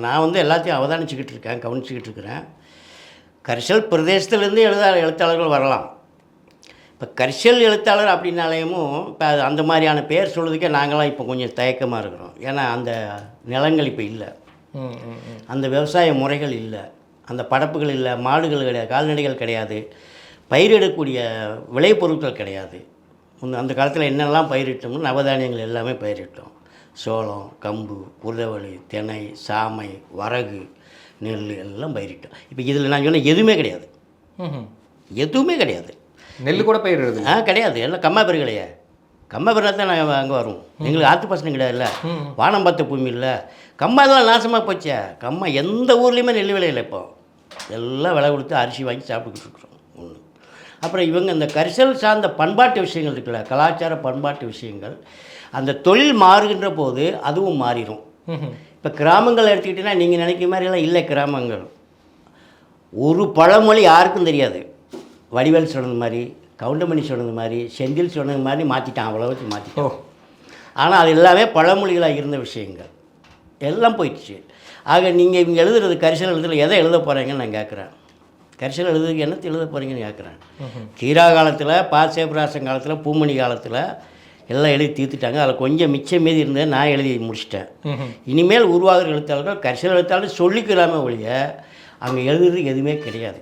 நான் வந்து எல்லாத்தையும் அவதானிச்சுக்கிட்டு இருக்கேன், கவனிச்சுக்கிட்டு இருக்கிறேன். கரிசல் பிரதேசத்துலேருந்து எழுத்தாளர்கள் வரலாம். இப்போ கரிசல் எழுத்தாளர் அப்படின்னாலேயும் இப்போ அந்த மாதிரியான பேர் சொல்கிறதுக்கே நாங்களாம் இப்போ கொஞ்சம் தயக்கமாக இருக்கிறோம். ஏன்னா அந்த நிலங்கள் இப்போ இல்லை, அந்த விவசாய முறைகள் இல்லை, அந்த படப்புகள் இல்லை, மாடுகள் கிடையாது, கால்நடைகள் கிடையாது, பயிரிடக்கூடிய விளைபொருட்கள் கிடையாது. அந்த காலத்தில் என்னெல்லாம் பயிரிட்டோம்னு நவதானியங்கள் எல்லாமே பயிரிட்டோம். சோளம், கம்பு, குருதவள்ளி, தினை, சாமை, வரகு, நெல் எல்லாம் பயிரிட்டோம். இப்போ இதில் நான் சொன்ன எதுவுமே கிடையாது, எதுவுமே கிடையாது. நெல் கூட பயிரிடுது கிடையாது, எல்லாம் கம்மா பெருகலையே. கம்மா பெருனா தான் நாங்கள் அங்கே வரும். எங்களுக்கு ஆற்று பசங்க கிடையாது, இல்லை வானம் பார்த்த பூமி இல்லை. கம்மா தான் நாசமாக போச்சே. கம்மா எந்த ஊர்லேயுமே நெல் விளையில. இப்போ எல்லாம் விலை கொடுத்து அரிசி வாங்கி சாப்பிட்டுக்கிட்டு இருக்கிறோம். ஒன்று. அப்புறம் இவங்க இந்த கரிசல் சார்ந்த பண்பாட்டு விஷயங்கள் இருக்குல்ல, கலாச்சார பண்பாட்டு விஷயங்கள், அந்த தொழில் மாறுகின்ற போது அதுவும் மாறிடும். இப்போ கிராமங்கள் எடுத்துக்கிட்டிங்கன்னா நீங்கள் நினைக்கிற மாதிரிலாம் இல்லை. கிராமங்கள் ஒரு பழமொழி யாருக்கும் தெரியாது. வடிவேல் சொன்னது மாதிரி, கவுண்டமணி சொன்னது மாதிரி, செந்தில் சொன்னது மாதிரி மாற்றிட்டான், அவ்வளோவுக்கு மாற்றிட்டோம். ஆனால் அது எல்லாமே பழமொழிகளாக இருந்த விஷயங்கள் எல்லாம் போயிடுச்சு. ஆக நீங்கள் இவங்க எழுதுறது கரிசல் எழுதுல எதை எழுத போகிறீங்கன்னு நான் கேட்குறேன். கரிசல் எழுதுறதுக்கு என்னத்தை எழுத போகிறீங்கன்னு கேட்குறேன். கீரா காலத்தில், சேபராசன் காலத்தில், பூமணி காலத்தில் எல்லாம் எழுதி தீர்த்துட்டாங்க. அதில் கொஞ்சம் மிச்சம் மீதி இருந்ததை நான் எழுதி முடிச்சிட்டேன். இனிமேல் உருவாகிற எழுத்தாளர்கள் கரிசல் எழுத்தாளர் சொல்லிக்கிறாமே ஒழிய அங்கே எழுதுறதுக்கு எதுவுமே கிடையாது.